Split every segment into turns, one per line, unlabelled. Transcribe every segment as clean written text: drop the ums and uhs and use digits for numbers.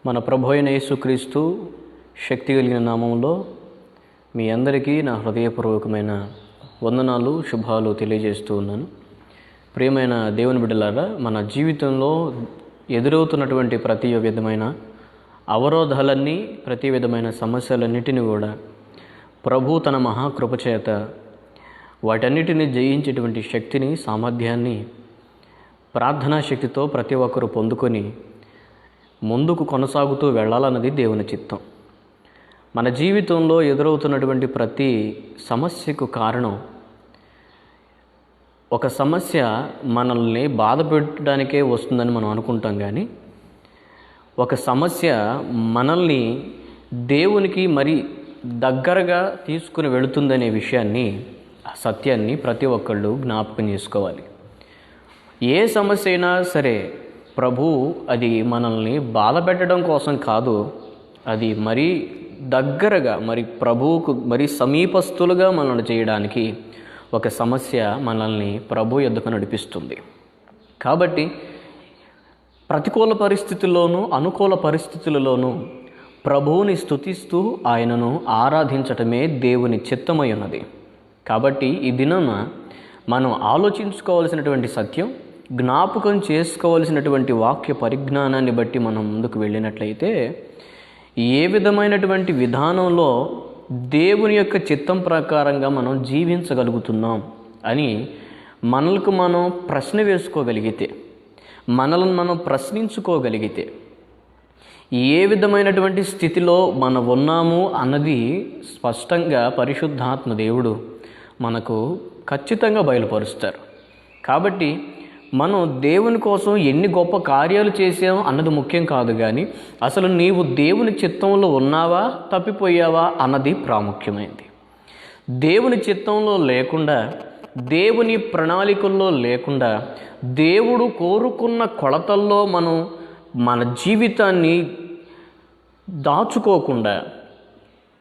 మన ప్రభు అయిన యేసుక్రీస్తు శక్తి కలిగిన నామంలో మీ అందరికీ నా హృదయపూర్వకమైన వందనాలు, శుభాలు తెలియజేస్తూ ఉన్నాను. ప్రియమైన దేవుని బిడ్డలారా, మన జీవితంలో ఎదురవుతున్నటువంటి ప్రతి విధమైన అవరోధాలన్నీ, ప్రతి విధమైన సమస్యలన్నిటిని కూడా ప్రభు తన మహాకృప చేత వాటన్నిటిని జయించేటువంటి శక్తిని, సామర్థ్యాన్ని ప్రార్థనా శక్తితో ప్రతి ఒక్కరూ పొందుకొని ముందుకు కొనసాగుతూ వెళ్ళాలన్నది దేవుని చిత్తం. మన జీవితంలో ఎదురవుతున్నటువంటి ప్రతి సమస్యకు కారణం, ఒక సమస్య మనల్ని బాధ పెట్టడానికే వస్తుందని మనం అనుకుంటాం, కానీ ఒక సమస్య మనల్ని దేవునికి మరి దగ్గరగా తీసుకుని వెళుతుందనే విషయాన్ని, సత్యాన్ని ప్రతి ఒక్కళ్ళు జ్ఞాపకం చేసుకోవాలి. ఏ సమస్య అయినా సరే ప్రభు అది మనల్ని బాధ పెట్టడం కోసం కాదు, అది మరీ దగ్గరగా, మరి ప్రభువుకు మరి సమీపస్తులుగా మనల్ని చేయడానికి ఒక సమస్య మనల్ని ప్రభు యొద్దకు నడిపిస్తుంది. కాబట్టి ప్రతికూల పరిస్థితుల్లోనూ, అనుకూల పరిస్థితులలోనూ ప్రభువుని స్తుతిస్తూ ఆయనను ఆరాధించటమే దేవుని చిత్తమై ఉన్నది. కాబట్టి ఈ దినం మనం ఆలోచించుకోవాల్సినటువంటి సత్యం, జ్ఞాపకం చేసుకోవాల్సినటువంటి వాక్య పరిజ్ఞానాన్ని బట్టి మనం ముందుకు వెళ్ళినట్లయితే, ఏ విధమైనటువంటి విధానంలో దేవుని యొక్క చిత్తం ప్రకారంగా మనం జీవించగలుగుతున్నాం అని మనలకు మనం ప్రశ్న వేసుకోగలిగితే, మనల్ని మనం ప్రశ్నించుకోగలిగితే, ఏ విధమైనటువంటి స్థితిలో మనం ఉన్నాము అన్నది స్పష్టంగా పరిశుద్ధాత్మ దేవుడు మనకు ఖచ్చితంగా బయలుపరుస్తారు. కాబట్టి మనం దేవుని కోసం ఎన్ని గొప్ప కార్యాలు చేసాం అన్నది ముఖ్యం కాదు, కానీ అసలు నీవు దేవుని చిత్తంలో ఉన్నావా, తప్పిపోయావా అన్నది ప్రాముఖ్యమైనది. దేవుని చిత్తంలో లేకుండా, దేవుని ప్రణాళికల్లో లేకుండా, దేవుడు కోరుకున్న కొలతల్లో మనం మన జీవితాన్ని దాచుకోకుండా,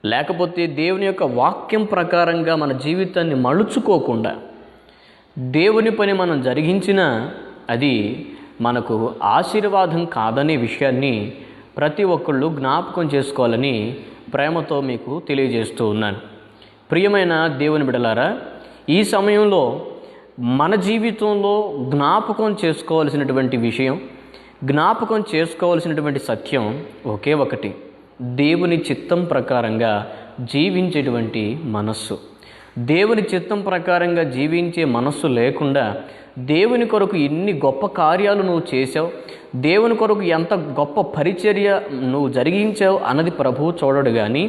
లేకపోతే దేవుని యొక్క వాక్యం ప్రకారంగా మన జీవితాన్ని మలుచుకోకుండా దేవుని పని మనం జరిగించినా అది మనకు ఆశీర్వాదం కాదనే విషయాన్ని ప్రతి ఒక్కళ్ళు జ్ఞాపకం చేసుకోవాలని ప్రేమతో మీకు తెలియజేస్తూ ఉన్నాను. ప్రియమైన దేవుని బిడ్డలారా, ఈ సమయంలో మన జీవితంలో జ్ఞాపకం చేసుకోవాల్సినటువంటి విషయం, జ్ఞాపకం చేసుకోవాల్సినటువంటి సత్యం ఒకే ఒకటి: దేవుని చిత్తం ప్రకారంగా జీవించేటువంటి మనస్సు. దేవుని చిత్తం ప్రకారంగా జీవించే మనస్సు లేకుండా దేవుని కొరకు ఎన్ని గొప్ప కార్యాలు నువ్వు చేసావు, దేవుని కొరకు ఎంత గొప్ప పరిచర్య నువ్వు జరిగించావు అన్నది ప్రభువు చూడడు, కానీ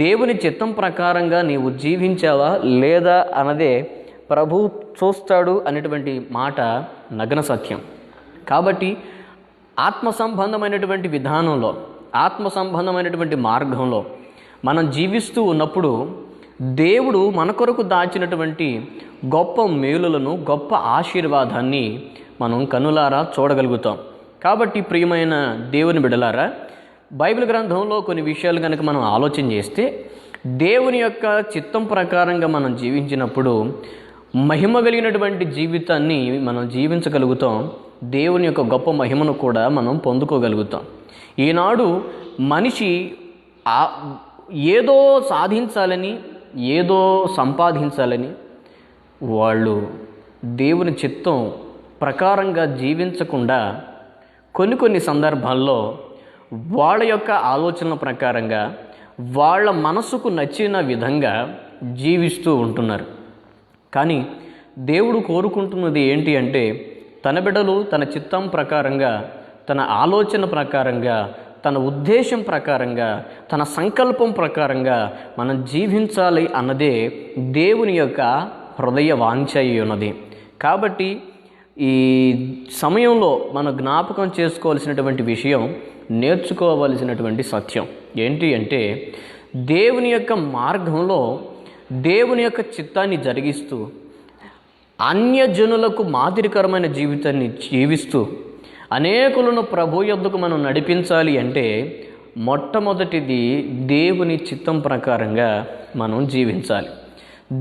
దేవుని చిత్తం ప్రకారంగా నీవు జీవించావా లేదా అన్నదే ప్రభువు చూస్తాడు అనేటువంటి మాట నగ్న సత్యం. కాబట్టి ఆత్మ సంబంధమైనటువంటి విధానంలో, ఆత్మ సంబంధమైనటువంటి మార్గంలో మనం జీవిస్తూ ఉన్నప్పుడు దేవుడు మన కొరకు దాచినటువంటి గొప్ప మేలులను, గొప్ప ఆశీర్వాదాన్ని మనం కనులారా చూడగలుగుతాం. కాబట్టి ప్రియమైన దేవుని బిడ్డలారా, బైబిల్ గ్రంథంలో కొన్ని విషయాలు కనుక మనం ఆలోచన చేస్తే, దేవుని యొక్క చిత్తం ప్రకారంగా మనం జీవించినప్పుడు మహిమ కలిగినటువంటి జీవితాన్ని మనం జీవించగలుగుతాం. దేవుని యొక్క గొప్ప మహిమను కూడా మనం పొందుకోగలుగుతాం. ఈనాడు మనిషి ఏదో సాధించాలని, ఏదో సంపాదించాలని వాళ్ళు దేవుని చిత్తం ప్రకారంగా జీవించకుండా కొన్ని సందర్భాల్లో వాళ్ళ యొక్క ఆలోచనల ప్రకారంగా, వాళ్ళ మనసుకు నచ్చిన విధంగా జీవిస్తూ ఉంటున్నారు. కానీ దేవుడు కోరుకుంటున్నది ఏంటి అంటే, తన బిడ్డలు తన చిత్తం ప్రకారంగా, తన ఆలోచన ప్రకారంగా, తన ఉద్దేశం ప్రకారంగా, తన సంకల్పం ప్రకారంగా మనం జీవించాలి అన్నదే దేవుని యొక్క హృదయ వాంఛ అయి ఉన్నది. కాబట్టి ఈ సమయంలో మనం జ్ఞాపకం చేసుకోవాల్సినటువంటి విషయం, నేర్చుకోవలసినటువంటి సత్యం ఏంటి అంటే, దేవుని యొక్క మార్గంలో దేవుని యొక్క చిత్తాన్ని జరిగిస్తూ అన్యజనులకు మాదిరికరమైన జీవితాన్ని జీవిస్తూ అనేకులను ప్రభు యొద్దకు మనం నడిపించాలి అంటే, మొట్టమొదటిది దేవుని చిత్తం ప్రకారంగా మనం జీవించాలి.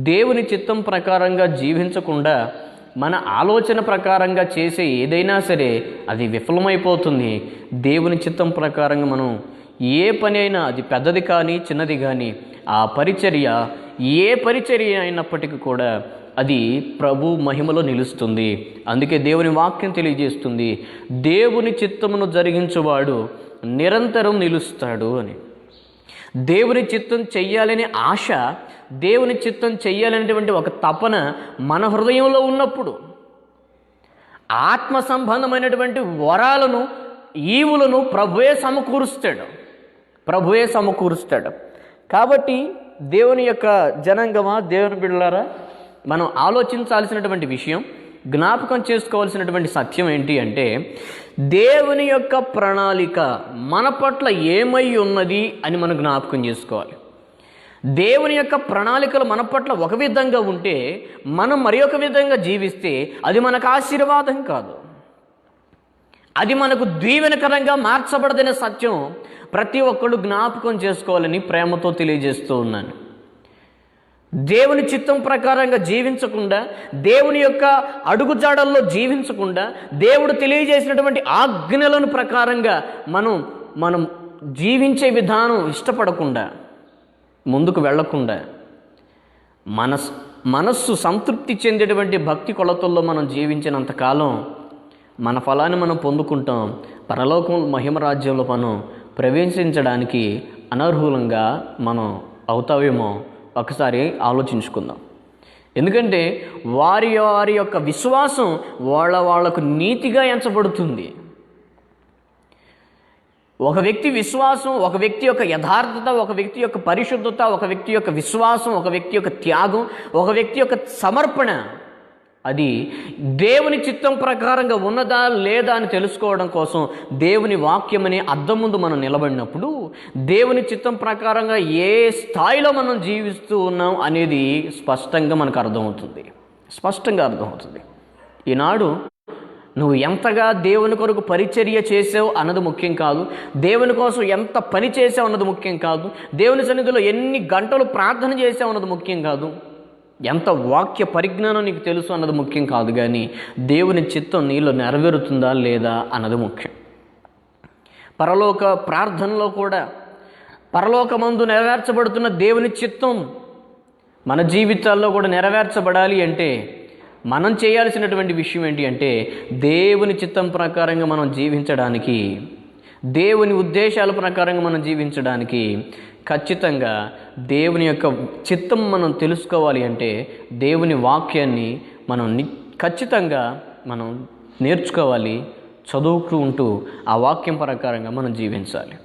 దేవుని చిత్తం ప్రకారంగా జీవించకుండా మన ఆలోచన ప్రకారంగా చేసే ఏదైనా సరే అది విఫలమైపోతుంది. దేవుని చిత్తం ప్రకారంగా మనం ఏ పని అయినా, అది పెద్దది కానీ చిన్నది కానీ, ఆ పరిచర్య ఏ పరిచర్య అయినప్పటికీ కూడా అది ప్రభు మహిమలో నిలుస్తుంది. అందుకే దేవుని వాక్యం తెలియజేస్తుంది, దేవుని చిత్తమును జరిగించువాడు నిరంతరం నిలుస్తాడు అని. దేవుని చిత్తం చెయ్యాలనే ఆశ, దేవుని చిత్తం చెయ్యాలనేటువంటి ఒక తపన మన హృదయంలో ఉన్నప్పుడు ఆత్మ సంబంధమైనటువంటి వరాలను, ఈవులను ప్రభువే సమకూరుస్తాడు. కాబట్టి దేవుని యొక్క జనాంగమా, దేవుని బిడ్డలారా, మనం ఆలోచించాల్సినటువంటి విషయం, జ్ఞాపకం చేసుకోవాల్సినటువంటి సత్యం ఏంటి అంటే, దేవుని యొక్క ప్రణాళిక మన పట్ల ఏమై ఉన్నది అని మనం జ్ఞాపకం చేసుకోవాలి. దేవుని యొక్క ప్రణాళికలు మన పట్ల ఒక విధంగా ఉంటే, మనం మరి ఒక విధంగా జీవిస్తే అది మనకు ఆశీర్వాదం కాదు, అది మనకు దీవెనకరంగా మార్చబడదనే సత్యం ప్రతి ఒక్కళ్ళు జ్ఞాపకం చేసుకోవాలని ప్రేమతో తెలియజేస్తూ ఉన్నాను. దేవుని చిత్తం ప్రకారంగా జీవించకుండా, దేవుని యొక్క అడుగుజాడల్లో జీవించకుండా, దేవుడు తెలియజేసినటువంటి ఆజ్ఞలను ప్రకారంగా మనం జీవించే విధానం ఇష్టపడకుండా, ముందుకు వెళ్లకుండా, మనస్సు సంతృప్తి చెందేటువంటి భక్తి కొలతల్లో మనం జీవించినంతకాలం మన ఫలాన్ని మనం పొందుకుంటాం. పరలోకం మహిమరాజ్యంలో మనం ప్రవేశించడానికి అనర్హులంగా మనం అవుతావేమో ఒకసారి ఆలోచించుకుందాం. ఎందుకంటే వారి యొక్క విశ్వాసం వాళ్లకు నీతిగా ఎంచబడుతుంది. ఒక వ్యక్తి విశ్వాసం, ఒక వ్యక్తి యొక్క యథార్థత, ఒక వ్యక్తి యొక్క పరిశుద్ధత, ఒక వ్యక్తి యొక్క విశ్వాసం, ఒక వ్యక్తి యొక్క త్యాగం, ఒక వ్యక్తి యొక్క సమర్పణ, అది దేవుని చిత్తం ప్రకారంగా ఉన్నదా లేదా అని తెలుసుకోవడం కోసం దేవుని వాక్యం అనే అద్దం ముందు మనం నిలబడినప్పుడు దేవుని చిత్తం ప్రకారంగా ఏ స్థాయిలో మనం జీవిస్తూ ఉన్నాం అనేది స్పష్టంగా మనకు అర్థమవుతుంది. ఈనాడు నువ్వు ఎంతగా దేవుని కొరకు పరిచర్య చేసావు అన్నది ముఖ్యం కాదు, దేవుని కోసం ఎంత పని చేసావు అన్నది ముఖ్యం కాదు, దేవుని సన్నిధిలో ఎన్ని గంటలు ప్రార్థన చేసావు అన్నది ముఖ్యం కాదు, ఎంత వాక్య పరిజ్ఞానం నీకు తెలుసు అన్నది ముఖ్యం కాదు, కానీ దేవుని చిత్తం నీలో నెరవేరుతుందా లేదా అన్నది ముఖ్యం. పరలోక ప్రార్థనలో కూడా పరలోకమందు నెరవేర్చబడుతున్న దేవుని చిత్తం మన జీవితాల్లో కూడా నెరవేర్చబడాలి అంటే మనం చేయాల్సినటువంటి విషయం ఏంటి అంటే, దేవుని చిత్తం ప్రకారంగా మనం జీవించడానికి, దేవుని ఉద్దేశాల ప్రకారంగా మనం జీవించడానికి ఖచ్చితంగా దేవుని యొక్క చిత్తం మనం తెలుసుకోవాలి అంటే దేవుని వాక్యాన్ని మనం ఖచ్చితంగా మనం నేర్చుకోవాలి, చదువుకుంటూ ఆ వాక్యం ప్రకారంగా మనం జీవించాలి.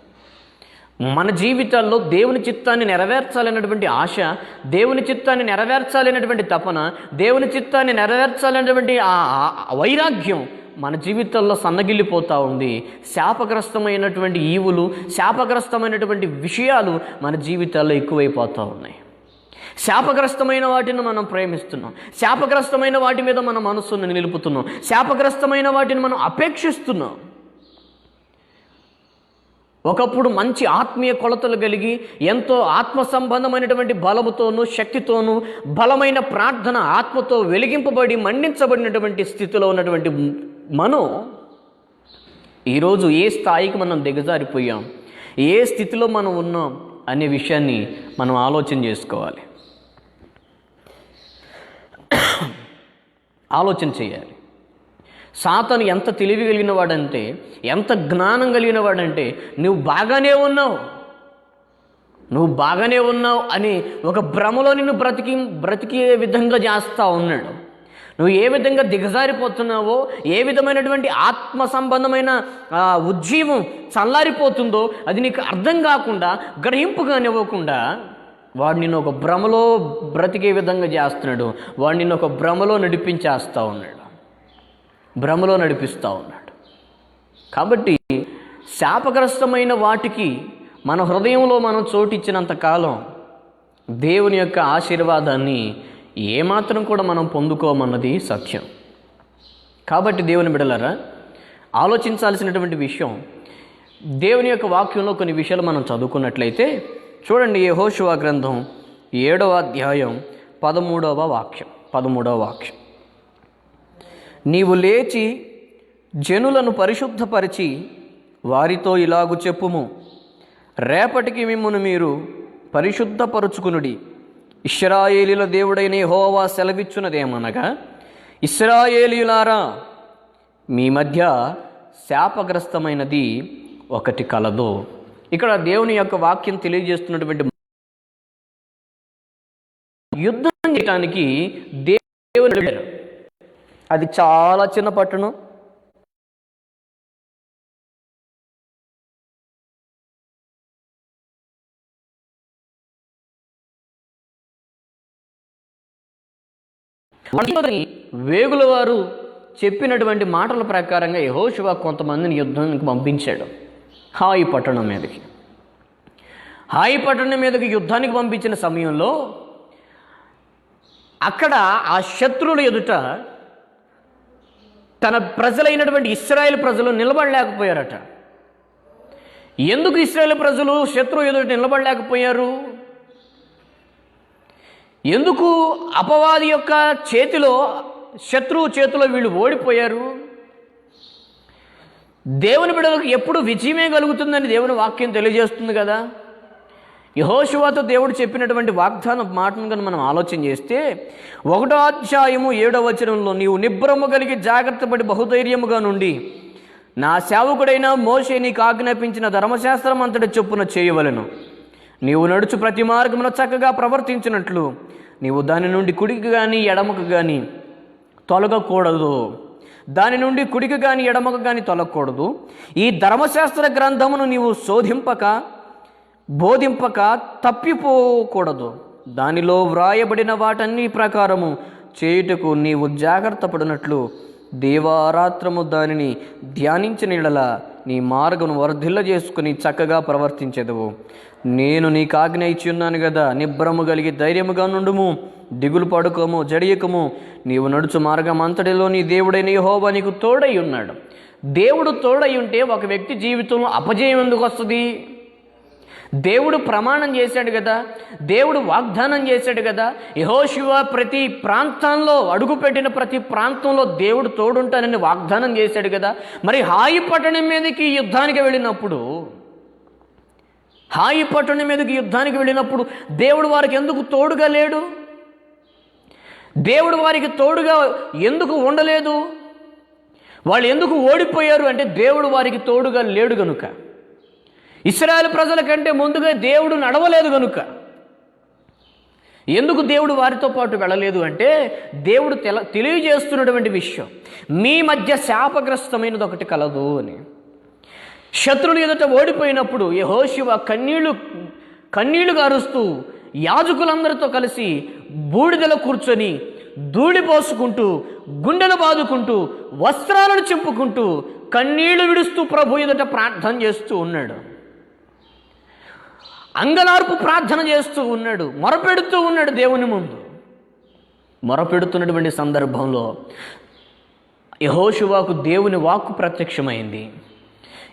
మన జీవితాల్లో దేవుని చిత్తాన్ని నెరవేర్చాలనేటువంటి ఆశ, దేవుని చిత్తాన్ని నెరవేర్చాలనేటువంటి తపన, దేవుని చిత్తాన్ని నెరవేర్చాలనేటువంటి ఆ వైరాగ్యం మన జీవితాల్లో సన్నగిల్లిపోతూ ఉంది. శాపగ్రస్తమైనటువంటి ఈవులు, శాపగ్రస్తమైనటువంటి విషయాలు మన జీవితాల్లో ఎక్కువైపోతూ ఉన్నాయి. శాపగ్రస్తమైన వాటిని మనం ప్రేమిస్తున్నాం, శాపగ్రస్తమైన వాటి మీద మన మనస్సును నిలుపుతున్నాం, శాపగ్రస్తమైన వాటిని మనం అపేక్షిస్తున్నాం. ఒకప్పుడు మంచి ఆత్మీయ కొలతలు కలిగి ఎంతో ఆత్మ సంబంధమైనటువంటి బలముతోనూ శక్తితోనూ బలమైన ప్రార్థన ఆత్మతో వెలిగింపబడి మండించబడినటువంటి స్థితిలో ఉన్నటువంటి మనం ఈరోజు ఏ స్థాయికి మనం దిగజారిపోయాం, ఏ స్థితిలో మనం ఉన్నాం అనే విషయాన్ని మనం ఆలోచన చేసుకోవాలి, ఆలోచన చేయాలి. సాతాను ఎంత తెలివి కలిగిన వాడంటే, ఎంత జ్ఞానం కలిగిన వాడంటే, నువ్వు బాగానే ఉన్నావు అని ఒక భ్రమలో నిన్ను బ్రతికే విధంగా చేస్తూ ఉన్నాడు. నువ్వు ఏ విధంగా దిగజారిపోతున్నావో, ఏ విధమైనటువంటి ఆత్మ సంబంధమైన ఉజ్జీవం చల్లారిపోతుందో అది నీకు అర్థం కాకుండా, గ్రహింపుగానివ్వకుండా వాడు నిన్ను ఒక భ్రమలో బ్రతికే విధంగా చేస్తున్నాడు. వాడు నిన్ను ఒక భ్రమలో నడిపిస్తూ ఉన్నాడు. కాబట్టి శాపగ్రస్తమైన వాటికి మన హృదయంలో మనం చోటిచ్చినంత కాలం దేవుని యొక్క ఆశీర్వాదాన్ని ఏమాత్రం కూడా మనం పొందుకోమన్నది సత్యం. కాబట్టి దేవుని బిడ్డలారా, ఆలోచించాల్సినటువంటి విషయం, దేవుని యొక్క వాక్యంలో కొన్ని విషయాలు మనం చదువుకున్నట్లయితే చూడండి, యెహోషువ గ్రంథం 7వ అధ్యాయం 13వ వాక్యం. నీవు లేచి జనులను పరిశుద్ధపరిచి వారితో ఇలాగు చెప్పుము, రేపటికి మిమ్మును మీరు పరిశుద్ధపరుచుకునుడి. ఇశ్రాయేలీల దేవుడైన యెహోవా సెలవిచ్చున్నదేమనగా, ఇశ్రాయేలీయులారా, మీ మధ్య శాపగ్రస్తమైనది ఒకటి కలదు. ఇక్కడ దేవుని యొక్క వాక్యం తెలియజేస్తున్నటువంటి యుద్ధం చేయటానికి దేవుడు, అది చాలా చిన్న పట్టణం. వేగుల వారు చెప్పినటువంటి మాటల ప్రకారంగా యెహోషువ కొంతమందిని యుద్ధానికి పంపించాడు. హాయి పట్టణం మీదకి యుద్ధానికి పంపించిన సమయంలో అక్కడ ఆ శత్రువుల ఎదుట తన ప్రజలైనటువంటి ఇశ్రాయేలు ప్రజలు నిలబడలేకపోయారట. ఎందుకు ఇశ్రాయేలు ప్రజలు శత్రువు ఎదుట నిలబడలేకపోయారు? ఎందుకు అపవాది యొక్క చేతిలో, శత్రువు చేతిలో వీళ్ళు ఓడిపోయారు? దేవుని బిడ్డలకు ఎప్పుడు విజయమే కలుగుతుందని దేవుని వాక్యం తెలియజేస్తుంది కదా. యెహోషువతో దేవుడు చెప్పినటువంటి వాగ్దాన మాటను కనుక మనం ఆలోచన చేస్తే 1వ అధ్యాయము 7వ వచనంలో, నీవు నిబ్రము కలిగి జాగ్రత్తపడి బహుధైర్యముగా నుండి నా సేవకుడైన మోషే నీకు ఆజ్ఞాపించిన ధర్మశాస్త్రం అంతటి చొప్పున చేయవలెను. నీవు నడుచు ప్రతి మార్గమున చక్కగా ప్రవర్తించినట్లు నీవు దాని నుండి కుడికి కానీ ఎడమకు కానీ తొలగకూడదు. దాని నుండి కుడికి కానీ ఎడమకు కానీ తొలగకూడదు. ఈ ధర్మశాస్త్ర గ్రంథమును నీవు శోధింపక బోధింపక తప్పిపోకూడదు. దానిలో వ్రాయబడిన వాటన్ని ప్రకారము చేయుటకు నీవు జాగ్రత్త పడినట్లు దేవారాత్రము దానిని ధ్యానించిన యెడల నీ మార్గమును వర్ధిల్ల చేసుకుని చక్కగా ప్రవర్తించెదవు. నేను నీకు ఆజ్ఞ ఇచ్చి ఉన్నాను కదా. నిబ్రము కలిగి ధైర్యముగా నుండుము, దిగులు పడుకోము, జడియకము. నీవు నడుచు మార్గం అంతటిలో నీ దేవుడైన యెహోవా నీకు తోడై ఉన్నాడు. దేవుడు తోడై ఉంటే ఒక వ్యక్తి జీవితంలో అపజయం ఎందుకు వస్తుంది? దేవుడు ప్రమాణం చేశాడు కదా, దేవుడు వాగ్దానం చేశాడు కదా. యెహోషువ ప్రతి ప్రాంతంలో, అడుగుపెట్టిన ప్రతి ప్రాంతంలో దేవుడు తోడుంటానని వాగ్దానం చేశాడు కదా. మరి హాయి పట్టణం మీదకి యుద్ధానికి వెళ్ళినప్పుడు దేవుడు వారికి ఎందుకు తోడుగా లేడు? దేవుడు వారికి తోడుగా ఎందుకు ఉండలేదు? వాళ్ళు ఎందుకు ఓడిపోయారు అంటే దేవుడు వారికి తోడుగా లేడు గనుక. ఇశ్రాయేలు ప్రజల కంటే ముందుగా దేవుడు నడవలేదు గనుక. ఎందుకు దేవుడు వారితో పాటు వెళ్ళలేదు అంటే దేవుడు తెలియజేస్తున్నటువంటి విషయం, మీ మధ్య శాపగ్రస్తమైనది ఒకటి కలదు అని. శత్రువులు ఎదుట ఓడిపోయినప్పుడు యెహోషువ కన్నీళ్లు గారుస్తూ యాజకులందరితో కలిసి బూడిదలో కూర్చొని ధూళి పోసుకుంటూ, గుండెలు బాదుకుంటూ, వస్త్రాలను చింపుకుంటూ, కన్నీళ్లు విడుస్తూ ప్రభు ఎదుట ప్రార్థన చేస్తూ ఉన్నాడు. అంగలార్పు ప్రార్థన చేస్తూ ఉన్నాడు, మొరపెడుతూ ఉన్నాడు దేవుని ముందు. మొరపెడుతున్నటువంటి సందర్భంలో యెహోషువకు దేవుని వాక్కు ప్రత్యక్షమైంది.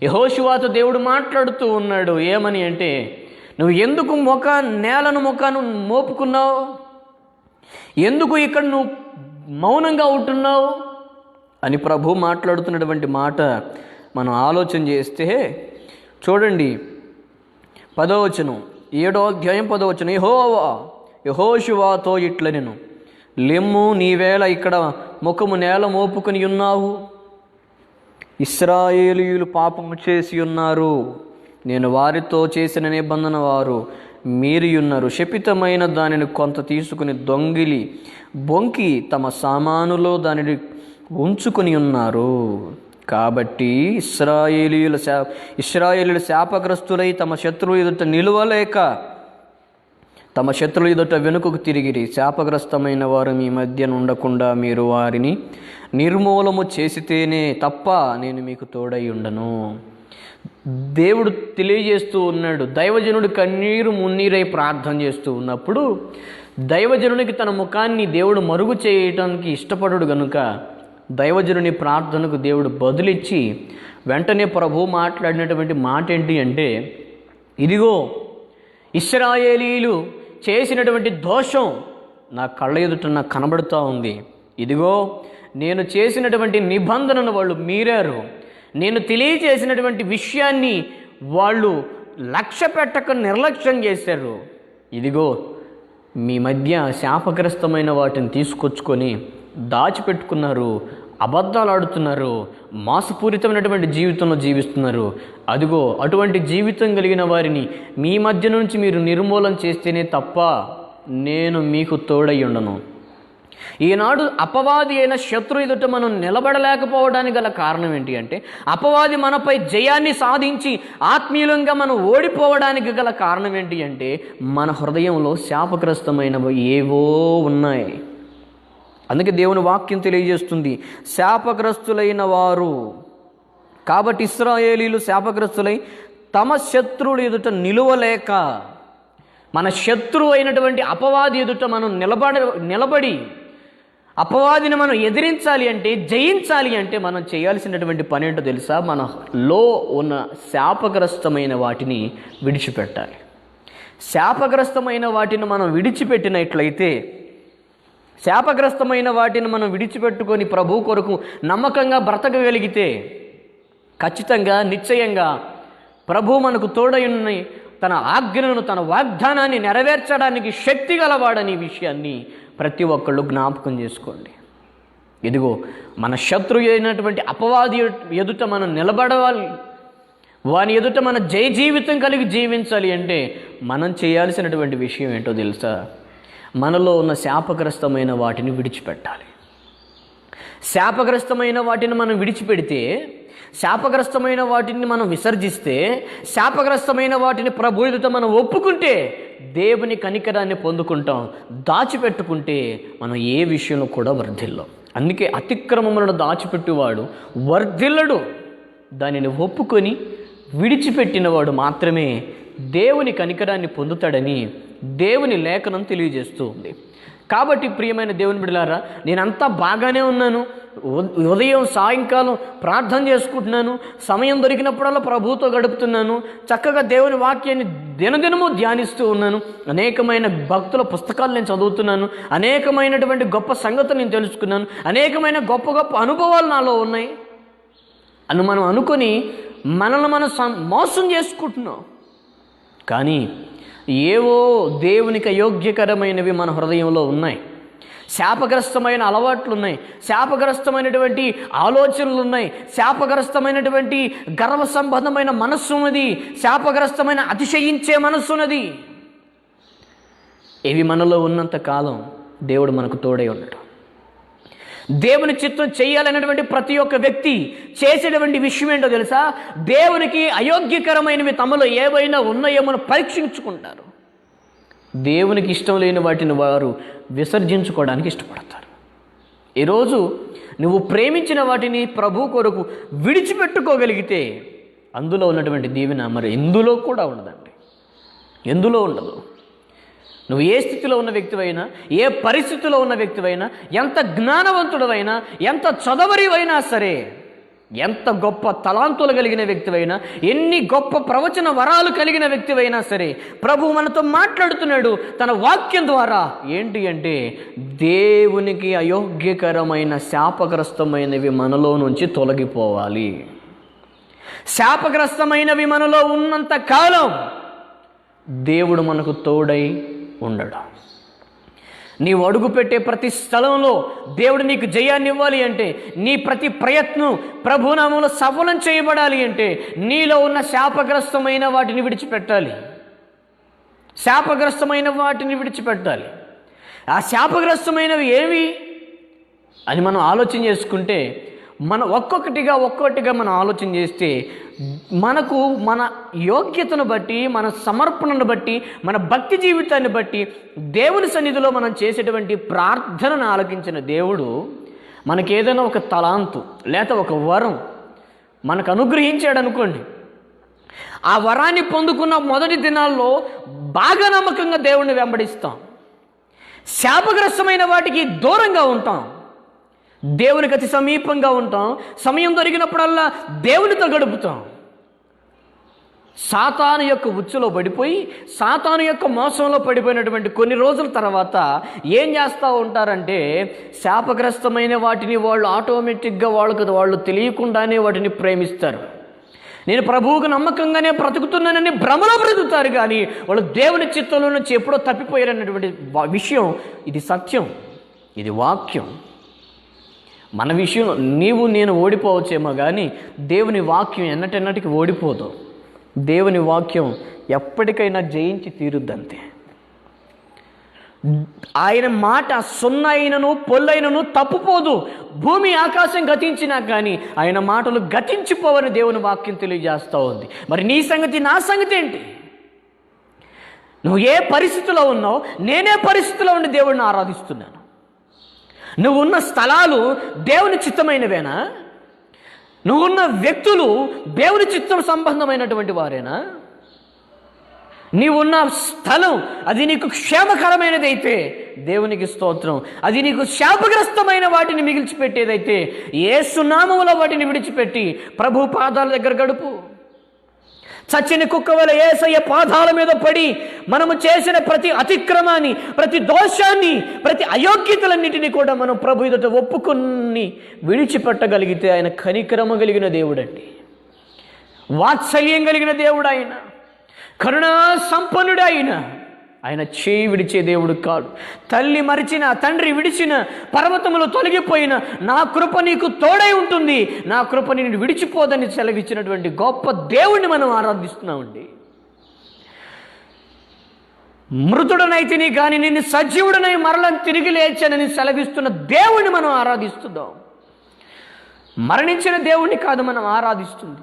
యెహోషువతో దేవుడు మాట్లాడుతూ ఉన్నాడు. ఏమని అంటే, నువ్వు ఎందుకు నేలను ముఖాన్ని మోపుకున్నావు? ఎందుకు ఇక్కడ నువ్వు మౌనంగా ఉంటున్నావు అని ప్రభు మాట్లాడుతున్నటువంటి మాట మనం ఆలోచన చేస్తే చూడండి. 10వ వచనం, 7వ అధ్యాయం 10వ వచనం, యెహోషువతో ఇట్లనెను, లెమ్ము, నీవేళ ఇక్కడ ముఖము నేల మోపుకొని ఉన్నావు. ఇశ్రాయేలీయులు పాపము చేసి ఉన్నారు, నేను వారితో చేసిన నిబంధన వారు మీరియున్నారు. శపితమైన దానిని కొంత తీసుకుని దొంగిలి బొంకి తమ సామానులో దానిని ఉంచుకొని ఉన్నారు. కాబట్టి ఇశ్రాయేలీయులు శాపగ్రస్తులై తమ శత్రువుల ఎదుట నిలువలేక తమ శత్రువుల ఎదుట వెనుకకు తిరిగిరి. శాపగ్రస్తమైన వారు మీ మధ్య ఉండకుండా మీరు వారిని నిర్మూలము చేసితేనే తప్ప నేను మీకు తోడై ఉండను. దేవుడు తెలియజేస్తూ ఉన్నాడు. దైవజనుడు కన్నీరు మున్నీరై ప్రార్థన చేస్తూ ఉన్నప్పుడు దైవజనునికి తన ముఖాన్ని దేవుడు మరుగు చేయటానికి ఇష్టపడడు గనుక దైవజనుని ప్రార్థనకు దేవుడు బదులిచ్చి వెంటనే ప్రభు మాట్లాడినటువంటి మాట ఏంటి అంటే, ఇదిగో ఇశ్రాయేలీయులు చేసినటువంటి దోషం నా కళ్ళ ఎదుట నాకు కనబడుతూ ఉంది. ఇదిగో నేను చేసినటువంటి నిబంధనను వాళ్ళు మీరారు. నేను తెలియజేసినటువంటి విషయాన్ని వాళ్ళు లక్ష్య పెట్టక నిర్లక్ష్యం చేశారు. ఇదిగో మీ మధ్య శాపగ్రస్తమైన వాటిని తీసుకొచ్చుకొని దాచిపెట్టుకున్నారు, అబద్ధాలు ఆడుతున్నారు, మోసపూరితమైనటువంటి జీవితంలో జీవిస్తున్నారు. అదిగో అటువంటి జీవితం కలిగిన వారిని మీ మధ్య నుంచి మీరు నిర్మూలన చేస్తేనే తప్ప నేను మీకు తోడై ఉండను. ఈనాడు అపవాది అయిన శత్రు ఎదుట మనం నిలబడలేకపోవడానికి గల కారణం ఏంటి అంటే, అపవాది మనపై జయాన్ని సాధించి ఆత్మీయంగా మనం ఓడిపోవడానికి గల కారణం ఏంటి అంటే, మన హృదయంలో శాపగ్రస్తమైనవి ఏవో ఉన్నాయి. అందుకే దేవుని వాక్యం తెలియజేస్తుంది, శాపగ్రస్తులైన వారు. కాబట్టి ఇశ్రాయేలీలు శాపగ్రస్తులై తమ శత్రువుల ఎదుట నిలువలేక, మన శత్రువు అయినటువంటి అపవాది ఎదుట మనం నిలబడి అపవాదిని మనం ఎదిరించాలి అంటే, జయించాలి అంటే మనం చేయాల్సినటువంటి పని ఏంటో తెలుసా? మనలో ఉన్న శాపగ్రస్తమైన వాటిని విడిచిపెట్టాలి. శాపగ్రస్తమైన వాటిని మనం విడిచిపెట్టినట్లయితే, శాపగ్రస్తమైన వాటిని మనం విడిచిపెట్టుకొని ప్రభు కొరకు నమ్మకంగా బ్రతకగలిగితే ఖచ్చితంగా నిశ్చయంగా ప్రభు మనకు తోడయున్న తన ఆజ్ఞను, తన వాగ్దానాన్ని నెరవేర్చడానికి శక్తి గలవాడని విషయాన్ని ప్రతి ఒక్కళ్ళు జ్ఞాపకం చేసుకోండి. ఇదిగో మన శత్రువు అయినటువంటి అపవాది ఎదుట మనం నిలబడవాలి. వాని ఎదుట మన జయ జీవితం కలిగి జీవించాలి అంటే మనం చేయాల్సినటువంటి విషయం ఏంటో తెలుసా? మనలో ఉన్న శాపగ్రస్తమైన వాటిని విడిచిపెట్టాలి. శాపగ్రస్తమైన వాటిని మనం విడిచిపెడితే, శాపగ్రస్తమైన వాటిని మనం విసర్జిస్తే, శాపగ్రస్తమైన వాటిని ప్రభు ఎదుట మనం ఒప్పుకుంటే దేవుని కనికరాన్ని పొందుకుంటాం. దాచిపెట్టుకుంటే మనం ఏ విషయంలో కూడా వర్ధిల్లం. అందుకే అతిక్రమములను దాచిపెట్టేవాడు వర్ధిల్లడు. దానిని ఒప్పుకొని విడిచిపెట్టినవాడు మాత్రమే దేవుని కనికరాన్ని పొందుతాడని దేవుని లేఖనం తెలియజేస్తూ ఉంది. కాబట్టి ప్రియమైన దేవుని బిడ్డలారా, నేనంతా బాగానే ఉన్నాను, ఉదయం సాయంకాలం ప్రార్థన చేసుకుంటున్నాను, సమయం దొరికినప్పుడల్లా ప్రభువుతో గడుపుతున్నాను, చక్కగా దేవుని వాక్యాన్ని దినదినము ధ్యానిస్తూ ఉన్నాను, అనేకమైన భక్తుల పుస్తకాలు నేను చదువుతున్నాను, అనేకమైనటువంటి గొప్ప సంగతులు నేను తెలుసుకున్నాను, అనేకమైన గొప్ప గొప్ప అనుభవాలు నాలో ఉన్నాయి అని మనం అనుకొని మనల్ని మనం మోసం చేసుకుంటున్నాం. కానీ ఏవో దేవునికి అయోగ్యకరమైనవి మన హృదయంలో ఉన్నాయి. శాపగ్రస్తమైన అలవాట్లు ఉన్నాయి, శాపగ్రస్తమైనటువంటి ఆలోచనలు ఉన్నాయి, శాపగ్రస్తమైనటువంటి గర్వ సంబంధమైన మనస్సు ఉన్నది, శాపగ్రస్తమైన అతిశయించే మనస్సు ఉన్నది. ఇవి మనలో ఉన్నంత కాలం దేవుడు మనకు తోడై ఉన్నాడు. దేవుని చిత్తం చేయాలనేటువంటి ప్రతి ఒక్క వ్యక్తి చేసేటువంటి విషయం ఏంటో తెలుసా? దేవునికి అయోగ్యకరమైనవి తమలో ఏవైనా ఉన్నాయేమో పరీక్షించుకుంటారు. దేవునికి ఇష్టం లేని వాటిని వారు విసర్జించుకోవడానికి ఇష్టపడతారు. ఈరోజు నువ్వు ప్రేమించిన వాటిని ప్రభు కొరకు విడిచిపెట్టుకోగలిగితే అందులో ఉన్నటువంటి దీవెన మరి ఎందులో కూడా ఉండదండి, ఎందులో ఉండదు. నువ్వు ఏ స్థితిలో ఉన్న వ్యక్తివైనా, ఏ పరిస్థితిలో ఉన్న వ్యక్తివైనా, ఎంత జ్ఞానవంతుడవైనా, ఎంత చదవరివైనా సరే, ఎంత గొప్ప తలాంతులు కలిగిన వ్యక్తివైనా, ఎన్ని గొప్ప ప్రవచన వరాలు కలిగిన వ్యక్తివైనా సరే, ప్రభు మనతో మాట్లాడుతున్నాడు తన వాక్యం ద్వారా. ఏంటి అంటే, దేవునికి అయోగ్యకరమైన శాపగ్రస్తమైనవి మనలో నుంచి తొలగిపోవాలి. శాపగ్రస్తమైనవి మనలో ఉన్నంత కాలం దేవుడు మనకు తోడై ఉండడు. నీవు అడుగుపెట్టే ప్రతి స్థలంలో దేవుడు నీకు జయాన్ని ఇవ్వాలి అంటే, నీ ప్రతి ప్రయత్నం ప్రభునామంలో సఫలం చేయబడాలి అంటే నీలో ఉన్న శాపగ్రస్తమైన వాటిని విడిచిపెట్టాలి. శాపగ్రస్తమైన వాటిని విడిచిపెట్టాలి. ఆ శాపగ్రస్తమైనవి ఏవి అని మనం ఆలోచన చేసుకుంటే, మనం ఒక్కొక్కటిగా మనం ఆలోచన చేస్తే మనకు మన యోగ్యతను బట్టి, మన సమర్పణను బట్టి, మన భక్తి జీవితాన్ని బట్టి దేవుని సన్నిధిలో మనం చేసేటువంటి ప్రార్థనను ఆలకించిన దేవుడు మనకేదైనా ఒక తలాంతు లేక ఒక వరం మనకు అనుగ్రహించాడు అనుకోండి. ఆ వరాన్ని పొందుకున్న మొదటి దినాల్లో బాగా నమ్మకంగా దేవుణ్ణి వెంబడిస్తాం. శాపగ్రస్తమైన వాటికి దూరంగా ఉంటాం, దేవునికి అతి సమీపంగా ఉంటాం, సమయం దొరికినప్పుడల్లా దేవునితో గడుపుతాం. సాతాను యొక్క ఉచ్చులో పడిపోయి సాతాను యొక్క మోసంలో పడిపోయినటువంటి కొన్ని రోజుల తర్వాత ఏం చేస్తూ ఉంటారంటే శాపగ్రస్తమైన వాటిని వాళ్ళు ఆటోమేటిక్గా వాళ్ళు తెలియకుండానే వాటిని ప్రేమిస్తారు. నేను ప్రభువుకు నమ్మకంగానే బ్రతుకుతున్నానని భ్రమలో బ్రతుకుతారు, కానీ వాళ్ళు దేవుని చిత్తంలో నుంచి ఎప్పుడో తప్పిపోయారన్నటువంటి విషయం. ఇది సత్యం, ఇది వాక్యం. మన విషయం నీవు నేను ఓడిపోవచ్చేమో, కానీ దేవుని వాక్యం ఎన్నటెన్నటికి ఓడిపోదు. దేవుని వాక్యం ఎప్పటికైనా జయించి తీరుద్దంతే. ఆయన మాట సున్నైనను పొల్లైనను తప్పుపోదు. భూమి ఆకాశం గతించినా కానీ ఆయన మాటలు గతించిపోవని దేవుని వాక్యం తెలియజేస్తూ ఉంది. మరి నీ సంగతి నా సంగతి ఏంటి? నువ్వు ఏ పరిస్థితిలో ఉన్నావు? నేనే పరిస్థితిలో ఉండి దేవుడిని ఆరాధిస్తున్నాను. నువ్వు ఉన్న స్థలాలు దేవుని చిత్తమైనవేనా? నువ్వున్న వ్యక్తులు దేవుని చిత్తం సంబంధమైనటువంటి వారేనా? నీవున్న స్థలం అది నీకు క్షేమకరమైనదైతే దేవునికి స్తోత్రం. అది నీకు శాపగ్రస్తమైన వాటిని మిగిల్చిపెట్టేదైతే యేసు నామములో వాటిని విడిచిపెట్టి ప్రభు పాదాల దగ్గర గడుపు. చచ్చిన కుక్క వలె యేసయ్య పాదాల మీద పడి మనము చేసిన ప్రతి అతిక్రమాన్ని, ప్రతి దోషాన్ని, ప్రతి అయోగ్యతలన్నిటినీ కూడా మనం ప్రభు ఎదుట ఒప్పుకొని విడిచిపెట్టగలిగితే ఆయన కనికరమ కలిగిన దేవుడండి, వాత్సల్యం కలిగిన దేవుడు, ఆయన కరుణా సంపన్నుడు. ఆయన చేయి విడిచే దేవుడు కాడు. తల్లి మరిచిన, తండ్రి విడిచిన, పర్వతములు తొలగిపోయిన నా కృప నీకు తోడై ఉంటుంది, నా కృప నిన్ను విడిచిపోదని సెలవిచ్చినటువంటి గొప్ప దేవుణ్ణి మనం ఆరాధిస్తున్నామండి. మృతుడనైతిని కానీ నిన్ను సజీవుడనై మరలను తిరిగి లేచానని సెలవిస్తున్న దేవుణ్ణి మనం ఆరాధిస్తున్నాం. మరణించిన దేవుణ్ణి కాదు మనం ఆరాధిస్తుంది,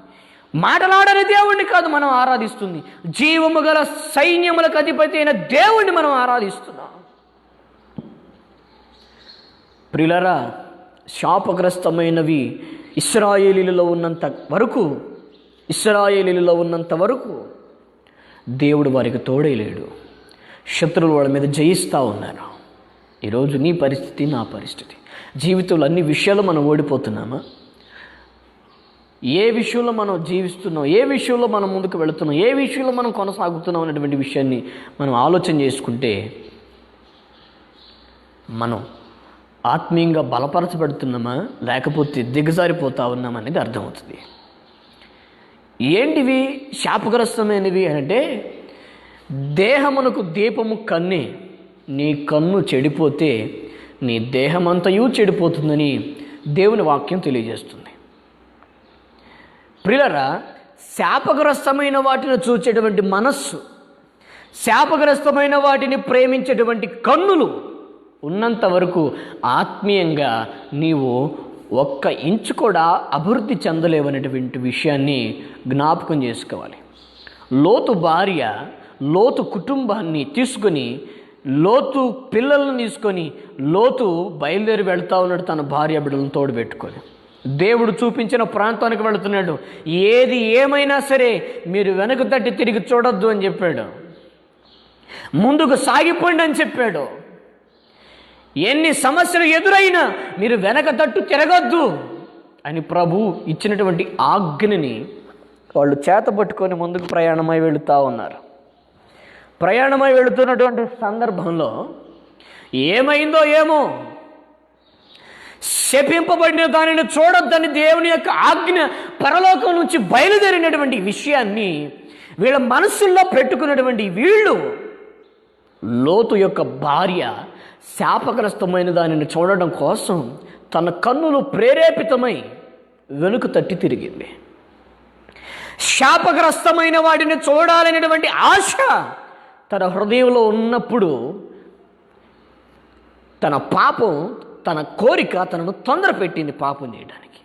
మాటలాడని దేవుణ్ణి కాదు మనం ఆరాధిస్తుంది, జీవము గల సైన్యములకు అధిపతి అయిన దేవుణ్ణి మనం ఆరాధిస్తున్నాం. ప్రియులారా, శాపగ్రస్తమైనవి ఇశ్రాయేలీయులలో ఉన్నంత వరకు దేవుడు వారికి తోడేలేడు. శత్రువులు వాళ్ళ మీద జయిస్తూ ఉన్నారు. ఈరోజు నీ పరిస్థితి, నా పరిస్థితి, జీవితంలో అన్ని విషయాలు మనం ఓడిపోతున్నామా? ఏ విషయంలో మనం జీవిస్తున్నాం, ఏ విషయంలో మనం ముందుకు వెళుతున్నాం, ఏ విషయంలో మనం కొనసాగుతున్నాం అనేటువంటి విషయాన్ని మనం ఆలోచన చేసుకుంటే మనం ఆత్మీయంగా బలపరచబడుతున్నామా లేకపోతే దిగజారిపోతా ఉన్నామా అనేది అర్థమవుతుంది. ఏంటివి శాపగ్రస్తమైనవి అంటే, దేహమునకు దీపము కన్నే, నీ కన్ను చెడిపోతే నీ దేహమంతయు చెడిపోతుందని దేవుని వాక్యం తెలియజేస్తుంది. ప్రియులారా, శాపగ్రస్తమైన వాటిని చూచేటువంటి మనస్సు, శాపగ్రస్తమైన వాటిని ప్రేమించేటువంటి కన్నులు ఉన్నంత వరకు ఆత్మీయంగా నీవు ఒక్క ఇంచు కూడా అభివృద్ధి చెందలేవనేటువంటి విషయాన్ని జ్ఞాపకం చేసుకోవాలి. లోతు భార్య లోతు కుటుంబాన్ని తీసుకొని, లోతు పిల్లలను తీసుకొని లోతు బయలుదేరి వెళ్తా ఉన్నాడు తన భార్య బిడ్డలను తోడు పెట్టుకొని. దేవుడు చూపించిన ప్రాంతానికి వెళుతున్నాడు. ఏది ఏమైనా సరే మీరు వెనక తట్టి తిరిగి చూడొద్దు అని చెప్పాడు. ముందుకు సాగిపోండి అని చెప్పాడు. ఎన్ని సమస్యలు ఎదురైనా మీరు వెనక తట్టు తిరగొద్దు అని ప్రభు ఇచ్చినటువంటి ఆజ్ఞని వాళ్ళు చేతపట్టుకొని ముందుకు ప్రయాణమై వెళుతూ ఉన్నారు. ప్రయాణమై వెళుతున్నటువంటి సందర్భంలో ఏమైందో ఏమో, శపింపబడిన దానిని చూడొద్దని దేవుని యొక్క ఆజ్ఞ పరలోకం నుంచి బయలుదేరినటువంటి విషయాన్ని వీళ్ళ మనసుల్లో పెట్టుకున్నటువంటి వీళ్ళు, లోతు యొక్క భార్య శాపగ్రస్తమైన దానిని చూడడం కోసం తన కన్నులు ప్రేరేపితమై వెనుక తట్టి తిరిగింది. శాపగ్రస్తమైన వాటిని చూడాలనేటువంటి ఆశ తన హృదయంలో ఉన్నప్పుడు తన పాపం, తన కోరిక తనను తొందర పెట్టింది పాపం చేయడానికి.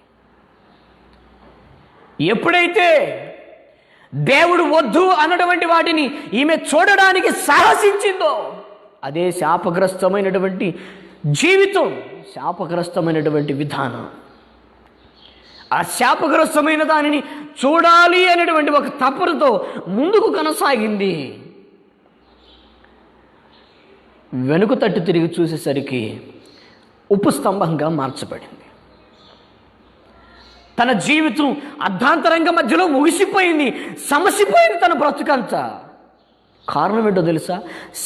ఎప్పుడైతే దేవుడు వద్దు అన్నటువంటి వాటిని ఈమె చూడడానికి సాహసించిందో, అదే శాపగ్రస్తమైనటువంటి జీవితం, శాపగ్రస్తమైనటువంటి విధానం. ఆ శాపగ్రస్తమైన దానిని చూడాలి అనేటువంటి ఒక తపనతో ముందుకు కొనసాగింది. వెనుక తట్టు తిరిగి చూసేసరికి ఉప్పు స్తంభంగా మార్చబడింది. తన జీవితం అర్ధాంతరంగ మధ్యలో ముగిసిపోయింది, సమసిపోయింది తన బ్రతుకంతా. కారణం ఏంటో తెలుసా?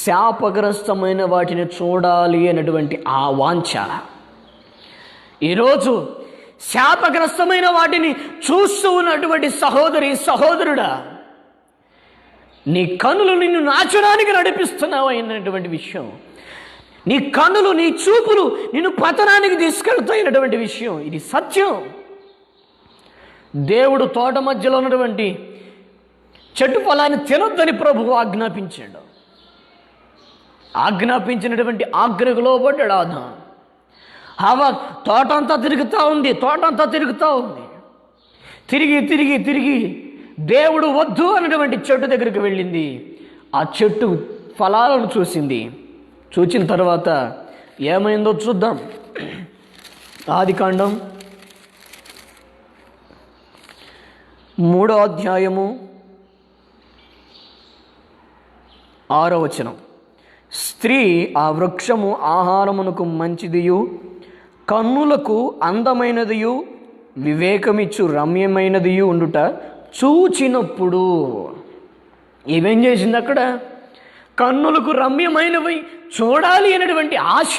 శాపగ్రస్తమైన వాటిని చూడాలి అనేటువంటి ఆ వాంఛ. ఈరోజు శాపగ్రస్తమైన వాటిని చూస్తూ ఉన్నటువంటి సహోదరి, సహోదరుడా, నీ కన్నులు నిన్ను నాశనానికి నడిపిస్తున్నావు అయినటువంటి విషయం, నీ కన్నులు, నీ చూపులు నిన్ను పతనానికి తీసుకెళ్తాయినటువంటి విషయం, ఇది సత్యం. దేవుడు తోట మధ్యలో ఉన్నటువంటి చెట్టు ఫలాన్ని తినొద్దని ప్రభువు ఆజ్ఞాపించాడు. ఆజ్ఞాపించినటువంటి ఆజ్ఞకు లోబడ్డాడు ఆదాము. హవ్వ తోటంతా తిరుగుతూ ఉంది, తిరిగి దేవుడు వద్దు అన్నటువంటి చెట్టు దగ్గరికి వెళ్ళింది. ఆ చెట్టు ఫలాలను చూసింది. చూచిన తర్వాత ఏమైందో చూద్దాం. ఆదికాండం 3వ అధ్యాయము 6వ వచనం. స్త్రీ ఆ వృక్షము ఆహారమునకు మంచిదియు, కన్నులకు అందమైనదియు, వివేకమిచ్చు రమ్యమైనదియు ఉండుట చూచినప్పుడు. ఏమేం చేసింది అక్కడ? కన్నులకు రమ్యమైనవి చూడాలి అనేటువంటి ఆశ,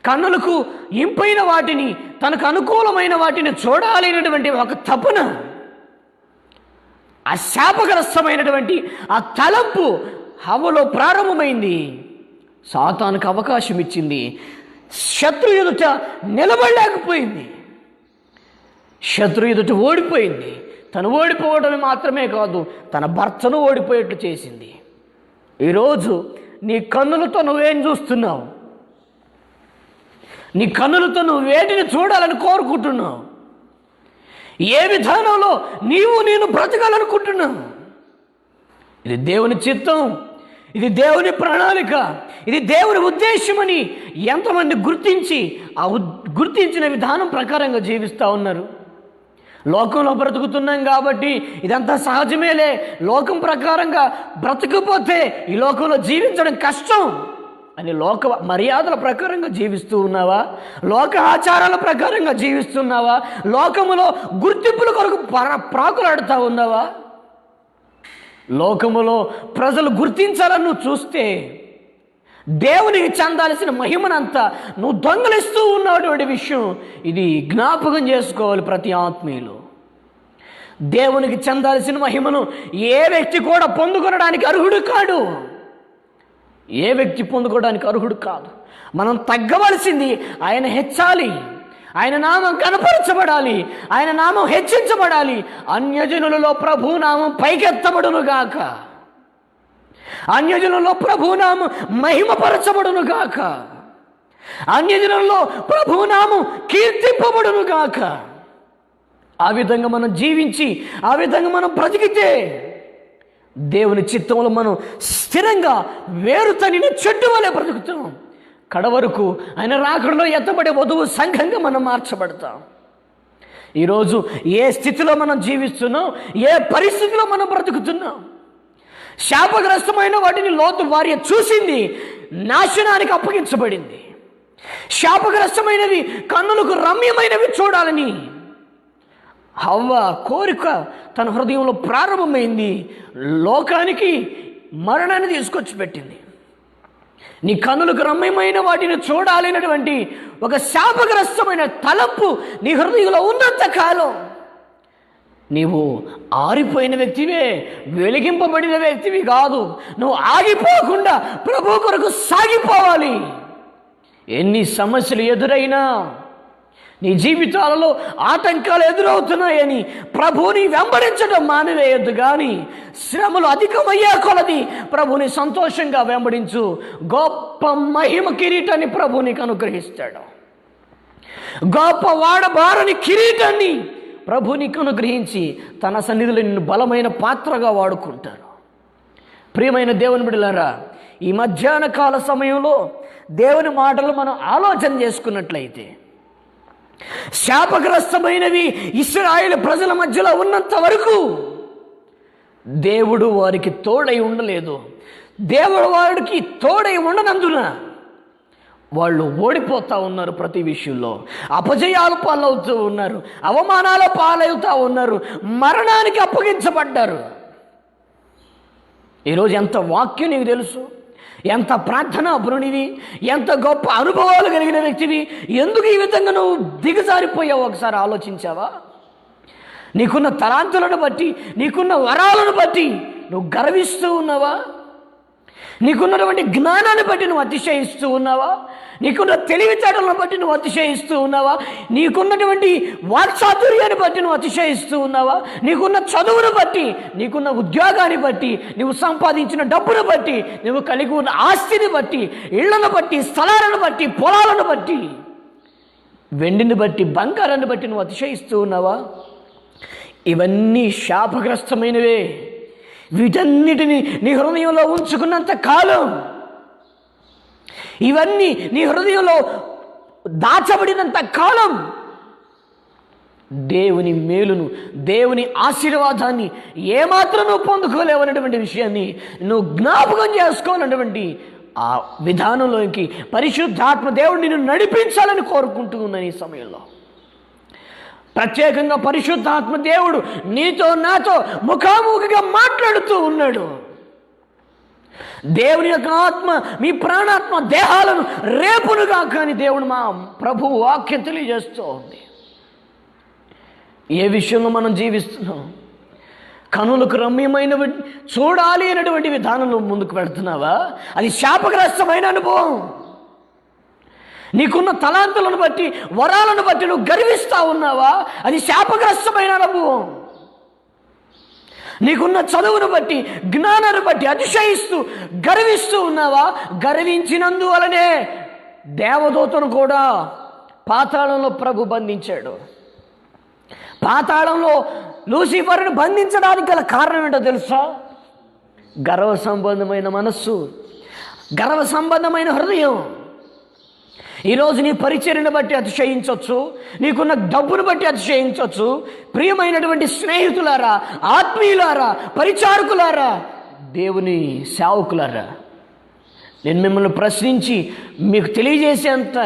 కన్నులకు ఇంపైన వాటిని, తనకు అనుకూలమైన వాటిని చూడాలి అనేటువంటి ఒక తపన, ఆ శాపగ్రస్తమైనటువంటి ఆ తలంపు హవ్వలో ప్రారంభమైంది. సాతానుకు అవకాశం ఇచ్చింది. శత్రు ఎదుట నిలబడలేకపోయింది, శత్రు ఎదుట ఓడిపోయింది. తను ఓడిపోవడమే మాత్రమే కాదు, తన భర్తను ఓడిపోయేట్లు చేసింది. ఈరోజు నీ కన్నులతో నువ్వేం చూస్తున్నావు? నీ కన్నులతో నువ్వు వేటిని చూడాలని కోరుకుంటున్నావు? ఏ విధానంలో నేను బ్రతకాలనుకుంటున్నావు? ఇది దేవుని చిత్తం, ఇది దేవుని ప్రణాళిక, ఇది దేవుని ఉద్దేశమని ఎంతమంది గుర్తించి ఆ గుర్తించిన విధానం ప్రకారంగా జీవిస్తూ ఉన్నారు? లోకంలో బ్రతుకుతున్నాం కాబట్టి ఇదంతా సహజమేలే, లోకం ప్రకారంగా బ్రతకపోతే ఈ లోకంలో జీవించడం కష్టం అని లోక మర్యాదల ప్రకారంగా జీవిస్తూ ఉన్నావా? లోక ఆచారాల ప్రకారంగా జీవిస్తున్నావా? లోకములో గుర్తింపుల కొరకు ప్రాకులాడుతూ ఉన్నావా? లోకములో ప్రజలు గుర్తించాలని నువ్వు చూస్తే దేవునికి చెందాల్సిన మహిమనంతా నువ్వు దొంగలిస్తూ ఉన్నటువంటి విషయం ఇది జ్ఞాపకం చేసుకోవాలి ప్రతి ఆత్మీయులు. దేవునికి చెందాల్సిన మహిమను ఏ వ్యక్తి కూడా పొందుకొనడానికి అర్హుడు కాడు. ఏ వ్యక్తి పొందుకోవడానికి అర్హుడు కాదు. మనం తగ్గవలసింది ఆయన హెచ్చాలి, ఆయన నామం కనపరచబడాలి, ఆయన నామం హెచ్చించబడాలి. అన్యజనులలో ప్రభునామం పైకెత్తబడునుగాక, అన్యజనులలో ప్రభునామం మహిమపరచబడునుగాక, అన్యజనులలో ప్రభునామం కీర్తింపబడునుగాక. ఆ విధంగా మనం జీవించి, ఆ విధంగా మనం బ్రతికితే దేవుని చిత్తంలో మనం స్థిరంగా వేరుతనిన చెట్టు వలె బ్రతుకుతాం. కడవరకు ఆయన రాకడలో ఎత్తబడే వధువు సంఘంగా మనం మార్చబడతాం. ఈరోజు ఏ స్థితిలో మనం జీవిస్తున్నాం, ఏ పరిస్థితిలో మనం బ్రతుకుతున్నాం? శాపగ్రస్తమైన వాటిని లోతు భార్య చూసింది, నాశనానికి అప్పగించబడింది. శాపగ్రస్తమైనవి, కన్నులకు రమ్యమైనవి చూడాలని హవ్వ కోరిక తన హృదయంలో ప్రారంభమైంది. లోకానికి మరణాన్ని తీసుకొచ్చి పెట్టింది. నీ కన్నులకు రమ్యమైన వాటిని చూడాలనేటువంటి ఒక శాపగ్రస్తమైన తలంపు నీ హృదయంలో ఉన్నంత కాలం నీవు ఆరిపోయిన వ్యక్తివే, వెలిగింపబడిన వ్యక్తివి కాదు. నువ్వు ఆగిపోకుండా ప్రభు కొరకు సాగిపోవాలి. ఎన్ని సమస్యలు ఎదురైనా, నీ జీవితాలలో ఆటంకాలు ఎదురవుతున్నాయని ప్రభువుని వెంబడించడం మానివేయద్దు. కానీ శ్రమలు అధికమయ్యే కొలది ప్రభుని సంతోషంగా వెంబడించు. గొప్ప మహిమ కిరీటాన్ని ప్రభు నీకు అనుగ్రహిస్తాడు. గొప్ప వాడబారని కిరీటాన్ని ప్రభు నీకు అనుగ్రహించి తన సన్నిధిలో నిన్ను బలమైన పాత్రగా వాడుకుంటారు. ప్రియమైన దేవుని బిడ్డలారా, ఈ మధ్యాహ్న కాల సమయంలో దేవుని మాటలు మనం ఆలోచన చేసుకున్నట్లయితే, శాపగ్రస్తమైనవి ఇశ్రాయేలు ప్రజల మధ్యలో ఉన్నంత వరకు దేవుడు వారికి తోడై ఉండలేదు. దేవుడు వారికి తోడై ఉండనందున వాళ్ళు ఓడిపోతూ ఉన్నారు, ప్రతి విషయంలో అపజయాలు పాలవుతూ ఉన్నారు, అవమానాల పాలవుతూ ఉన్నారు, మరణానికి అప్పగించబడ్డారు. ఈరోజు ఎంత వాక్యం నీకు తెలుసు, ఎంత ప్రార్థనా పరునివి, ఎంత గొప్ప అనుభవాలు కలిగిన వ్యక్తివి, ఎందుకు ఈ విధంగా నువ్వు దిగజారిపోయావు ఒకసారి ఆలోచించావా? నీకున్న తలాంతులను బట్టి, నీకున్న వరాలను బట్టి నువ్వు గర్విస్తూ ఉన్నావా? నీకున్నటువంటి జ్ఞానాన్ని బట్టి నువ్వు అతిశయిస్తూ ఉన్నావా? నీకున్న తెలివితేటలను బట్టి నువ్వు అతిశయిస్తూ ఉన్నావా? నీకున్నటువంటి వాక్చాతుర్యాన్ని బట్టి నువ్వు అతిశయిస్తూ ఉన్నావా? నీకున్న చదువును బట్టి, నీకున్న ఉద్యోగాన్ని బట్టి, నువ్వు సంపాదించిన డబ్బును బట్టి, నువ్వు కలిగి ఉన్న ఆస్తిని బట్టి, ఇళ్లను బట్టి, స్థలాలను బట్టి, పొలాలను బట్టి, వెండిని బట్టి, బంగారాన్ని బట్టి నువ్వు అతిశయిస్తూ ఉన్నావా? ఇవన్నీ శాపగ్రస్తమైనవే. వీటన్నిటిని నీ హృదయంలో ఉంచుకున్నంత కాలం, ఇవన్నీ నీ హృదయంలో దాచబడినంత కాలం దేవుని మేలును, దేవుని ఆశీర్వాదాన్ని ఏమాత్రం నువ్వు పొందుకోలేవన్నటువంటి విషయాన్ని నువ్వు జ్ఞాపకం చేసుకోవాలన్నటువంటి ఆ విధానంలోకి పరిశుద్ధాత్మ దేవుడు నిన్ను నడిపించాలని కోరుకుంటూ ఉన్నాను. ఈ సమయంలో ప్రత్యేకంగా పరిశుద్ధాత్మ దేవుడు నీతో నాతో ముఖాముఖిగా మాట్లాడుతూ ఉన్నాడు. దేవుని యొక్క ఆత్మ మీ ప్రాణాత్మ దేహాలను రేపునుగా కానీ దేవుడు మా ప్రభు వాక్యం తెలియజేస్తూ ఉంది. ఏ విషయంలో మనం జీవిస్తున్నాం? కనులకు రమ్యమైన చూడాలి అనేటువంటి విధానంలో ముందుకు వెళుతున్నావా? అది శాపగ్రస్తమైన అనుభవం. నీకున్న తలాంతులను బట్టి, వరాలను బట్టి నువ్వు గర్విస్తూ ఉన్నావా? అది శాపగ్రస్తమైన అనుభవం. నీకున్న చదువును బట్టి, జ్ఞానాన్ని బట్టి అతిశయిస్తూ గర్విస్తూ ఉన్నావా? గర్వించినందువలనే దేవదూతను కూడా పాతాళంలో ప్రభు బంధించాడు. పాతాళంలో లూసిఫర్ను బంధించడానికి గల కారణం ఏంటో తెలుసా? గర్వ సంబంధమైన మనస్సు, గర్వ సంబంధమైన హృదయం. ఈరోజు నీ పరిచర్యను బట్టి అతిశయించవచ్చు, నీకున్న డబ్బును బట్టి అతిశయించవచ్చు. ప్రియమైనటువంటి స్నేహితులారా, ఆత్మీయులారా, పరిచారకులారా, దేవుని సేవకులారా, నేను మిమ్మల్ని ప్రశ్నించి మీకు తెలియజేసేంత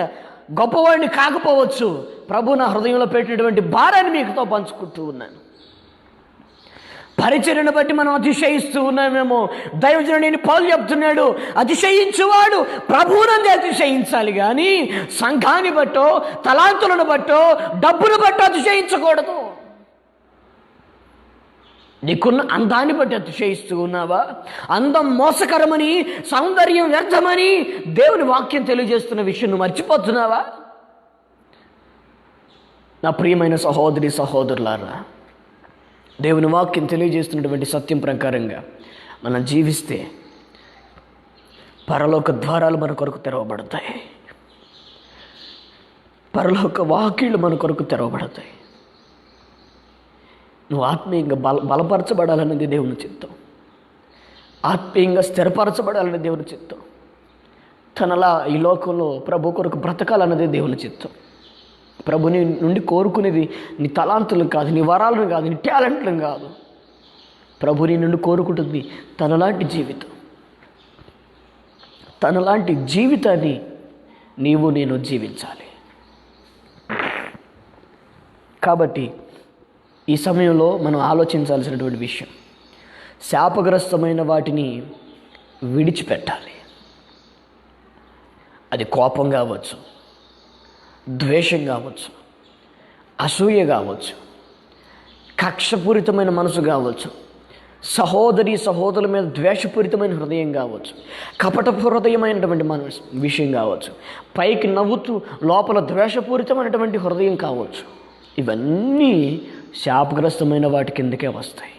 గొప్పవాడిని కాకపోవచ్చు. ప్రభు నా హృదయంలో పెట్టినటువంటి భారాన్ని మీకుతో పంచుకుంటూ ఉన్నాను. పరిచర్యను బట్టి మనం అతిశయిస్తూ ఉన్నామేమో. దైవజనుడు పౌలు చెప్తున్నాడు, అతిశయించువాడు ప్రభువునందే అతిశయించాలి కానీ సంఘాన్ని బట్టో, తలాంతులను బట్టో, డబ్బును బట్టో అతిశయించకూడదు. నీకున్న అందాన్ని బట్టి అతిశయిస్తూ ఉన్నావా? అందం మోసకరమని, సౌందర్యం వ్యర్థమని దేవుని వాక్యం తెలియజేస్తున్న విషయం నువ్వు మర్చిపోతున్నావా? నా ప్రియమైన సహోదరి సహోదరులారా, దేవుని వాక్యం తెలియజేస్తున్నటువంటి సత్యం ప్రకారంగా మనం జీవిస్తే పరలోక ద్వారాలు మన కొరకు తెరవబడతాయి, పరలోక వాకిళ్ళు మన కొరకు తెరవబడతాయి. నువ్వు ఆత్మీయంగా బలపరచబడాలన్నది దేవుని చిత్తం, ఆత్మీయంగా స్థిరపరచబడాలన్నది దేవుని చిత్తం. తనలా ఈ లోకంలో ప్రభు కొరకు బ్రతకాలన్నది దేవుని చిత్తం. ప్రభుని నుండి కోరుకునేది నీ తలాంతులను కాదు, నీ వరాలను కాదు, నీ టాలెంట్లను కాదు. ప్రభు నీ నుండి కోరుకుంటుంది తనలాంటి జీవితం. తనలాంటి జీవితాన్ని నీవు నేను జీవించాలి. కాబట్టి ఈ సమయంలో మనం ఆలోచించాల్సినటువంటి విషయం, శాపగ్రస్తమైన వాటిని విడిచిపెట్టాలి. అది కోపం కావచ్చు, ద్వేషం కావచ్చు, అసూయ కావచ్చు, కక్షపూరితమైన మనసు కావచ్చు, సహోదరి సహోదరుల మీద ద్వేషపూరితమైన హృదయం కావచ్చు, కపట హృదయమైనటువంటి విషయం కావచ్చు, పైకి నవ్వుతూ లోపల ద్వేషపూరితమైనటువంటి హృదయం కావచ్చు. ఇవన్నీ శాపగ్రస్తమైన వాటి కిందకే వస్తాయి.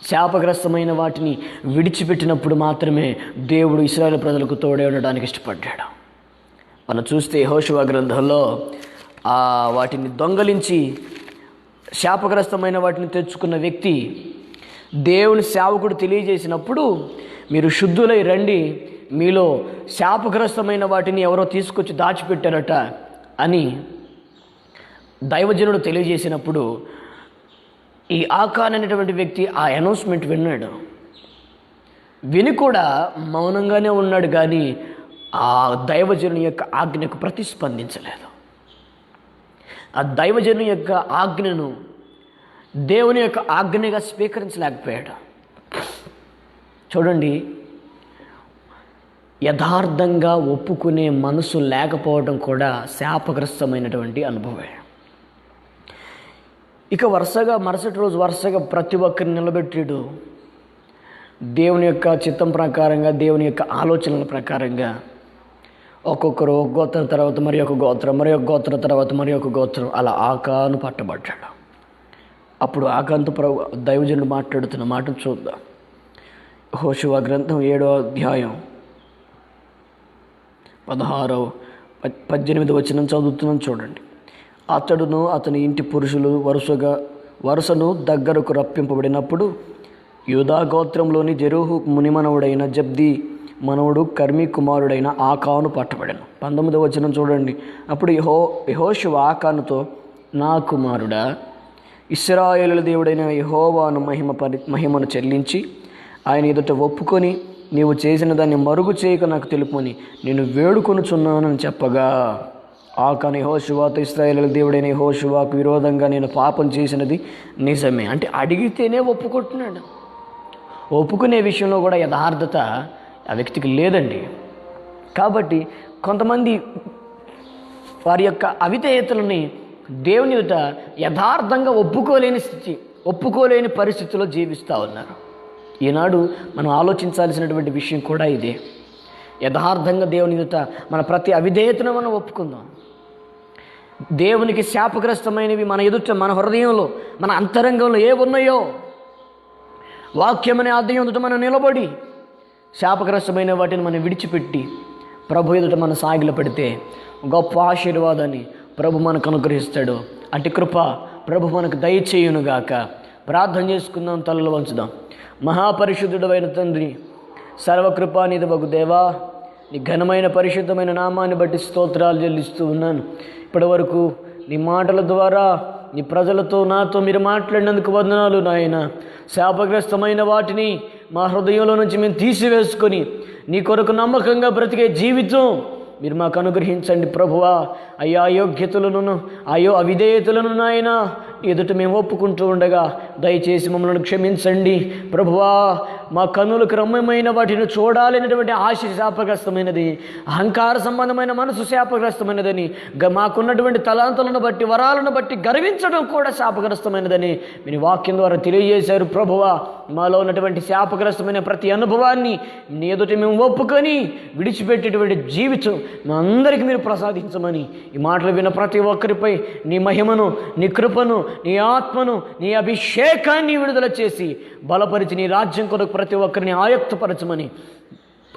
శాపగ్రస్తమైన వాటిని విడిచిపెట్టినప్పుడు మాత్రమే దేవుడు ఇశ్రాయేలు ప్రజలకు తోడే ఉండడానికి ఇష్టపడ్డాడు. మనం చూస్తే యెహోషువ గ్రంథంలో వాటిని దొంగలించి శాపగ్రస్తమైన వాటిని తెచ్చుకున్న వ్యక్తి దేవుని సేవకుడు తెలియజేసినప్పుడు, మీరు శుద్ధులై రండి, మీలో శాపగ్రస్తమైన వాటిని ఎవరో తీసుకొచ్చి దాచిపెట్టారట అని దైవజనుడు తెలియజేసినప్పుడు, ఈ ఆకాన్ అనేటువంటి వ్యక్తి ఆ అనౌన్స్మెంట్ విన్నాడు. విని కూడా మౌనంగానే ఉన్నాడు, కానీ ఆ దైవజనుని యొక్క ఆజ్ఞకు ప్రతిస్పందించలేదు. ఆ దైవజనుని యొక్క ఆజ్ఞను దేవుని యొక్క ఆజ్ఞగా స్వీకరించలేకపోయాడు. చూడండి, యథార్థంగా ఒప్పుకునే మనసు లేకపోవడం కూడా శాపగ్రస్తమైనటువంటి అనుభవమే. ఇక మరుసటి రోజు వరుసగా ప్రతి ఒక్కరిని నిలబెట్టాడు. దేవుని యొక్క చిత్తం ప్రకారంగా, దేవుని యొక్క ఆలోచనల ప్రకారంగా ఒక్కొక్కరు ఒక గోత్రం తర్వాత మరి ఒక గోత్రం, మరి ఒక గోత్రం తర్వాత మరి ఒక గోత్రం, అలా ఆకాను పట్టబడ్డాడు. అప్పుడు ఆకాంతో దైవజనుడు మాట్లాడుతున్న మాటను చూద్దాం. యెహోషువ గ్రంథం 7వ అధ్యాయం 16-18 వచనం చదువుతున్నాను చూడండి. అతడును అతని ఇంటి పురుషులు వరుసను దగ్గరకు రప్పింపబడినప్పుడు యూదా గోత్రంలోని జెరూహు మునిమనవుడైన జబ్ది మనవుడు కర్మీ కుమారుడైన ఆకాను పట్టబడెను. 19వ వచనం చూడండి. అప్పుడు యెహోషువ ఆకానుతో, నా కుమారుడా, ఇశ్రాయేలు దేవుడైన యెహోవాను మహిమను చెల్లించి ఆయన ఎదుట ఒప్పుకొని నీవు చేసిన దాన్ని మరుగు చేయక నాకు తెలుపుమని నేను వేడుకొనుచున్నానని చెప్పగా, ఆకాను యెహోషువతో, ఇశ్రాయేలు దేవుడైన యెహోషువకు విరోధంగా నేను పాపం చేసినది నిజమే. అంటే అడిగితేనే ఒప్పుకుంటున్నాడు. ఒప్పుకునే విషయంలో కూడా యథార్థత ఆ వ్యక్తికి లేదండి. కాబట్టి కొంతమంది వారి యొక్క అవిధేయతలని దేవుని ఎదుట యథార్థంగా ఒప్పుకోలేని పరిస్థితుల్లో జీవిస్తూ ఉన్నారు. ఈనాడు మనం ఆలోచించాల్సినటువంటి విషయం కూడా ఇదే. యథార్థంగా దేవుని ఎదుట మన ప్రతి అవిధేయతను మనం ఒప్పుకుందాం. దేవునికి శాపగ్రస్తమైనవి మన ఎదుట, మన హృదయంలో, మన అంతరంగంలో ఏమున్నాయో వాక్యమనే ఆద్యం ఎదుట మనం నిలబడి శాపగ్రస్తమైన వాటిని మనం విడిచిపెట్టి ప్రభు ఎదుట మనం సాగిలపడితే గొప్ప ఆశీర్వాదాన్ని ప్రభు మనకు అనుగ్రహిస్తాడు. అటు కృప ప్రభు మనకు దయచేయునుగాక. ప్రార్థన చేసుకుందాం, తలలు వంచుదాం. మహాపరిశుద్ధుడైన తండ్రి, సర్వకృపానిధివగు దేవా, నీ ఘనమైన పరిశుద్ధమైన నామాన్ని బట్టి స్తోత్రాలు చెల్లిస్తూ ఉన్నాను. ఇప్పటి వరకు నీ మాటల ద్వారా నీ ప్రజలతో నాతో మీరు మాట్లాడినందుకు వందనాలు నాయన. శాపగ్రస్తమైన వాటిని మా హృదయంలో నుంచి మేము తీసివేసుకొని నీ కొరకు నమ్మకంగా బ్రతికే జీవితం మీరు మాకు అనుగ్రహించండి ప్రభువా. అయ్యా అయోగ్యతలను, అవిధేయతలను నాయన ఎదుట మేము ఒప్పుకుంటూ ఉండగా దయచేసి మమ్మల్ని క్షమించండి ప్రభువా. మా కన్నులకు రమ్యమైన వాటిని చూడాలనేటువంటి ఆశ శాపగ్రస్తమైనది, అహంకార సంబంధమైన మనసు శాపగ్రస్తమైనదని, మాకున్నటువంటి తలాంతులను బట్టి, వరాలను బట్టి గర్వించడం కూడా శాపగ్రస్తమైనదని మీరు వాక్యం ద్వారా తెలియజేశారు ప్రభువా. మాలో ఉన్నటువంటి శాపగ్రస్తమైన ప్రతి అనుభవాన్ని నీ ఎదుట మేము ఒప్పుకొని విడిచిపెట్టేటువంటి జీవితం మా అందరికీ మీరు ప్రసాదించమని ఈ మాటలు విన్న ప్రతి ఒక్కరిపై నీ మహిమను, నీ కృపను, నీ ఆత్మను, నీ అభిషేకాన్ని విడుదల చేసి బలపరిచి నీ రాజ్యం కొరకు ప్రతి ఒక్కరిని ఆయుక్తపరచమని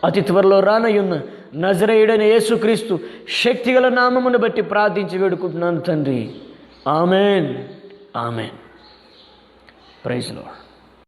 అతి త్వరలో రానయ్యున్న నజరేయుడైన యేసుక్రీస్తు శక్తిగల నామమును బట్టి ప్రార్థించి వేడుకుంటున్నాను తండ్రి. Amen, amen. Praise lord.